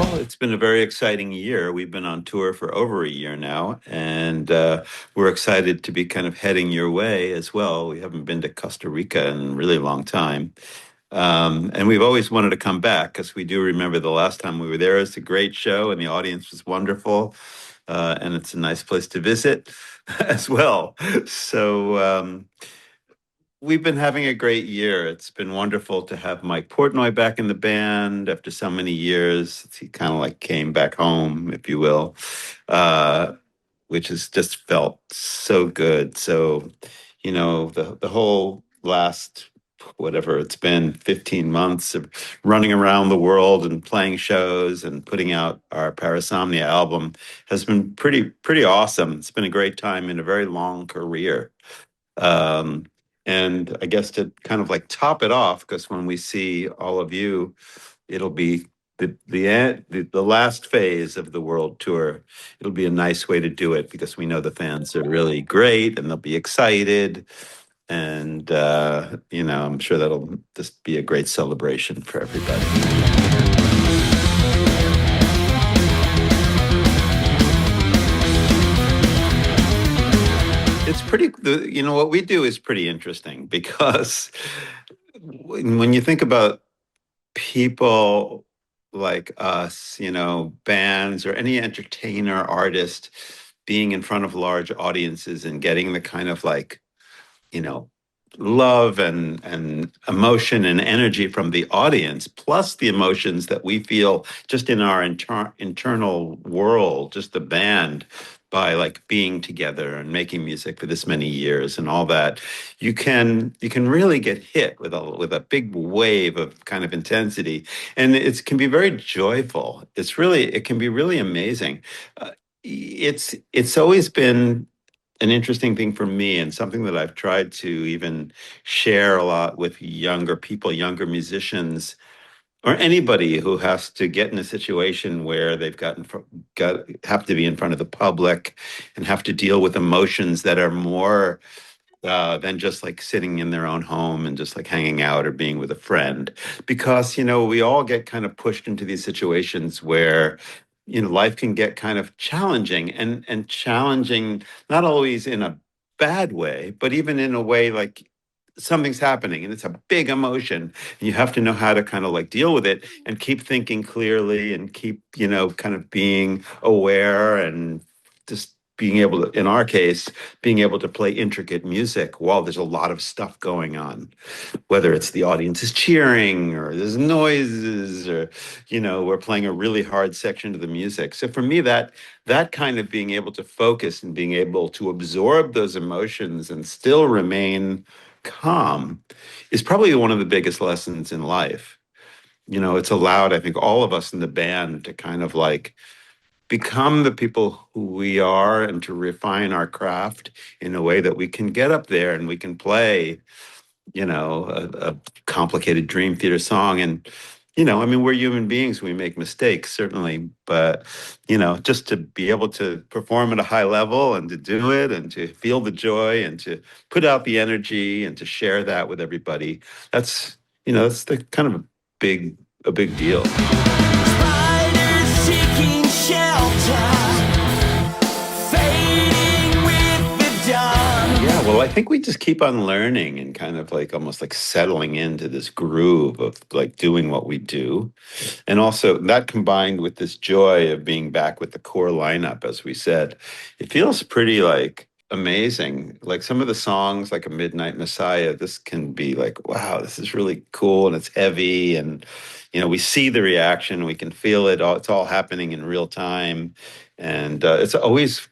Well, it's been a very exciting year. We've been on tour for over a year now, and we're excited to be kind of heading your way as well. We haven't been to Costa Rica in a really long time. And we've always wanted to come back because we do remember the last time we were there. It's a great show, and the audience was wonderful. And it's a nice place to visit as well. So we've been having a great year. It's been wonderful to have Mike Portnoy back in the band after so many years. He kind of like came back home, if you will, uh, which has just felt so good. So, the whole last, whatever it's been, 15 months of running around the world and playing shows and putting out our Parasomnia album has been pretty awesome. It's been a great time in a very long career. Um, and I guess to kind of like top it off, because when we see all of you, it'll be the last phase of the world tour. It'll be a nice way to do it because we know the fans are really great and they'll be excited. And I'm sure that'll just be a great celebration for everybody. It's what we do is pretty interesting because when you think about people like us, bands or any entertainer, artist being in front of large audiences and getting the kind of like, you know, love and emotion and energy from the audience, plus the emotions that we feel just in our internal world, just the band, by like being together and making music for this many years and all that, you can really get hit with a big wave of kind of intensity, and it can be very joyful. It can be really amazing. It's always been an interesting thing for me, and something that I've tried to even share a lot with younger people, younger musicians, or anybody who has to get in a situation where they've have to be in front of the public and have to deal with emotions that are more than just like sitting in their own home and just like hanging out or being with a friend. Because, we all get kind of pushed into these situations where, life can get kind of challenging and challenging, not always in a bad way, but even in a way like something's happening and it's a big emotion and you have to know how to kind of like deal with it and keep thinking clearly and keep, kind of being aware and just being able to, in our case, being able to play intricate music while there's a lot of stuff going on, whether it's the audience is cheering or there's noises or, we're playing a really hard section of the music. So for me, that kind of being able to focus and being able to absorb those emotions and still remain calm is probably one of the biggest lessons in life. It's allowed, I think, all of us in the band to kind of like become the people who we are and to refine our craft in a way that we can get up there and we can play, a complicated Dream Theater song. And, I mean, we're human beings, we make mistakes, certainly, but, just to be able to perform at a high level and to do it and to feel the joy and to put out the energy and to share that with everybody, that's the kind of a big deal. Spiders seeking shelter, fading with the dawn. Yeah, well, I think we just keep on learning and kind of like almost like settling into this groove of like doing what we do. And also that combined with this joy of being back with the core lineup, as we said, it feels pretty like amazing. Like some of the songs, like A Midnight Messiah, this can be like, wow, this is really cool and it's heavy. And, we see the reaction, we can feel it all. It's all happening in real time. And it's always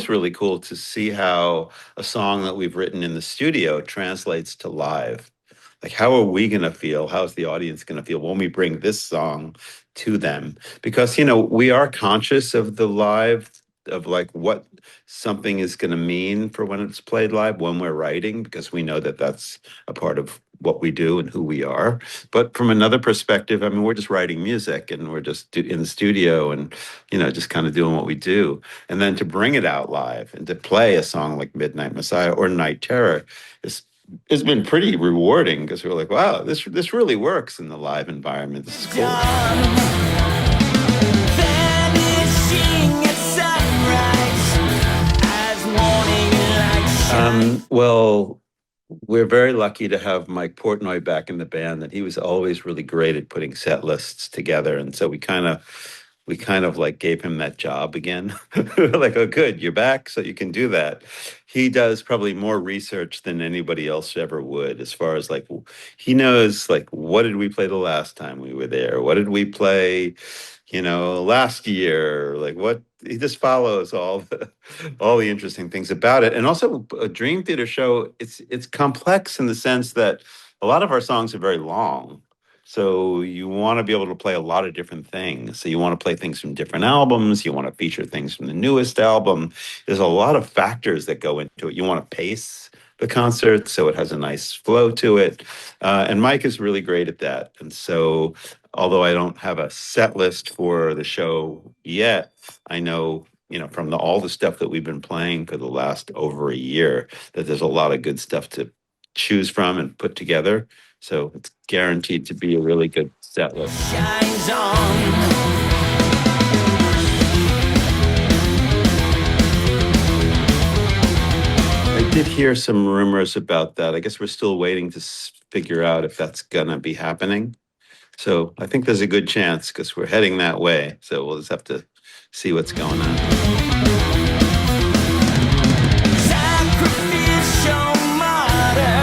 really cool to see how a song that we've written in the studio translates to live. Like, how are we going to feel? How's the audience going to feel when we bring this song to them? Because, we are conscious of the live, of like what something is going to mean for when it's played live, when we're writing, because we know that that's a part of what we do and who we are. But from another perspective, I mean, we're just writing music and we're just in the studio and, just kind of doing what we do. And then to bring it out live and to play a song like Midnight Messiah or Night Terror is it's been pretty rewarding because we're like, wow, this really works in the live environment. This is cool. Well, we're very lucky to have Mike Portnoy back in the band, and he was always really great at putting set lists together. And so we kind of like gave him that job again. Like, oh, good, you're back, so you can do that. He does probably more research than anybody else ever would, as far as like he knows like what did we play the last time we were there? What did we play, last year? Like what he just follows all the interesting things about it. And also a Dream Theater show, it's complex in the sense that a lot of our songs are very long. So you want to be able to play a lot of different things. So you want to play things from different albums. You want to feature things from the newest album. There's a lot of factors that go into it. You want to pace the concert so it has a nice flow to it. And Mike is really great at that. And so, although I don't have a set list for the show yet, I know, from all the stuff that we've been playing for the last over a year, that there's a lot of good stuff to choose from and put together. So it's guaranteed to be a really good set list. Shines on. I did hear some rumors about that. I guess we're still waiting to figure out if that's going to be happening. So I think there's a good chance because we're heading that way. So we'll just have to see what's going on. Sacrificial martyr.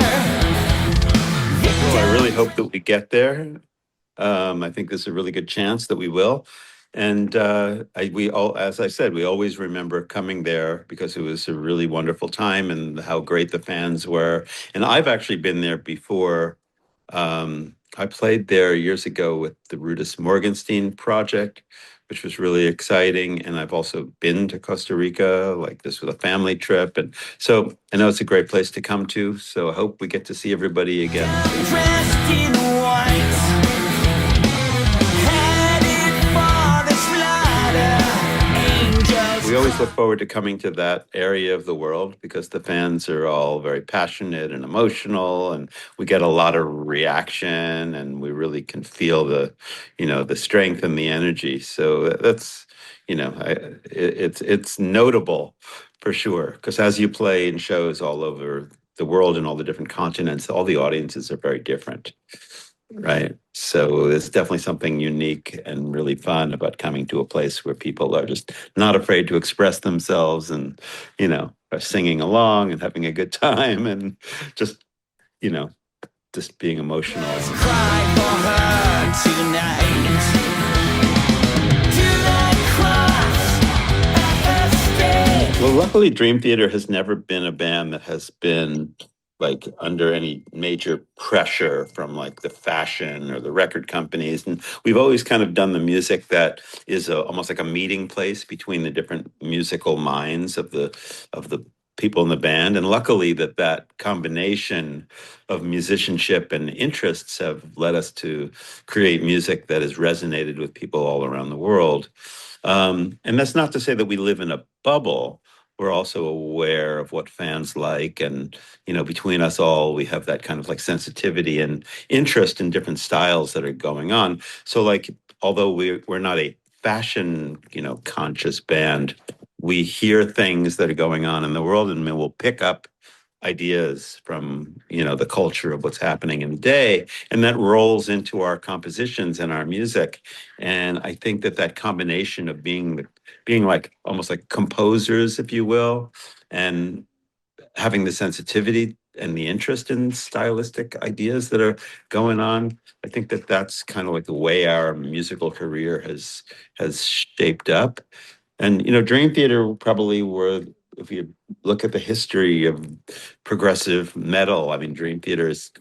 Well, I really hope that we get there. I think there's a really good chance that we will. And as I said, we always remember coming there because it was a really wonderful time and how great the fans were. And I've actually been there before. I played there years ago with the Rudess Morgenstein project, which was really exciting. And I've also been to Costa Rica, like this was a family trip. And so I know it's a great place to come to. So I hope we get to see everybody again. Dressed in white. Headed for the slaughter. Angels. We always look forward to coming to that area of the world because the fans are all very passionate and emotional, and we get a lot of reaction, and we really can feel the strength and the energy. So that's, it's notable for sure because as you play in shows all over the world and all the different continents, all the audiences are very different. Right. So there's definitely something unique and really fun about coming to a place where people are just not afraid to express themselves and, are singing along and having a good time and just, just being emotional. Cry for her tonight. To the cross at the stake. Well, luckily, Dream Theater has never been a band that has been like under any major pressure from like the fashion or the record companies. And we've always kind of done the music that is almost like a meeting place between the different musical minds of the people in the band. And luckily that combination of musicianship and interests have led us to create music that has resonated with people all around the world. And that's not to say that we live in a bubble. We're also aware of what fans like. And, between us all, we have that kind of like sensitivity and interest in different styles that are going on. So like, although we're not a fashion, conscious band, we hear things that are going on in the world and we'll pick up ideas from, the culture of what's happening in the day. And that rolls into our compositions and our music. And I think that combination of being like almost like composers, if you will, and having the sensitivity and the interest in stylistic ideas that are going on, I think that's kind of like the way our musical career has shaped up. And, Dream Theater probably were, if you look at the history of progressive metal, I mean, Dream Theater is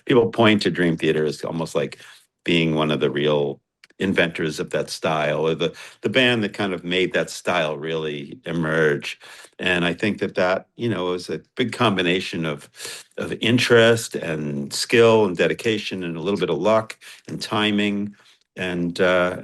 people point to Dream Theater as almost like being one of the real inventors of that style, or the band that kind of made that style really emerge. And I think that was a big combination of interest and skill and dedication and a little bit of luck and timing. And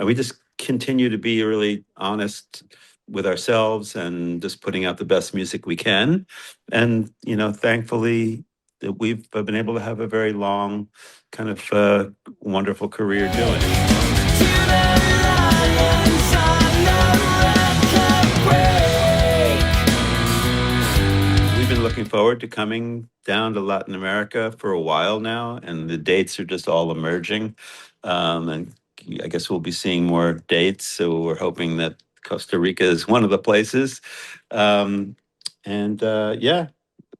we just continue to be really honest with ourselves and just putting out the best music we can. And, thankfully that we've been able to have a very long kind of wonderful career doing it. To the lions on the record break. We've been looking forward forward to coming down to Latin America for a while now, and the dates are just all emerging. And I guess we'll be seeing more dates. So we're hoping that Costa Rica is one of the places. Yeah,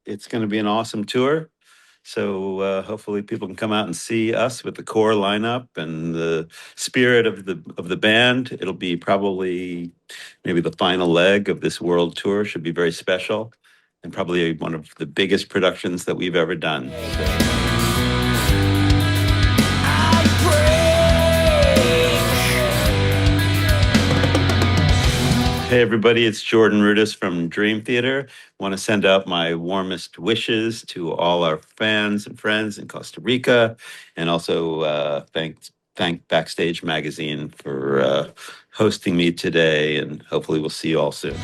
it's going to be an awesome tour. So hopefully people can come out and see us with the core lineup and the spirit of the band. It'll be probably maybe the final leg of this world tour. Should be very special and probably one of the biggest productions that we've ever done. Hey everybody, it's Jordan Rudess from Dream Theater. Want to send out my warmest wishes to all our fans and friends in Costa Rica, and also thank Backstage Magazine for hosting me today, and hopefully we'll see you all soon.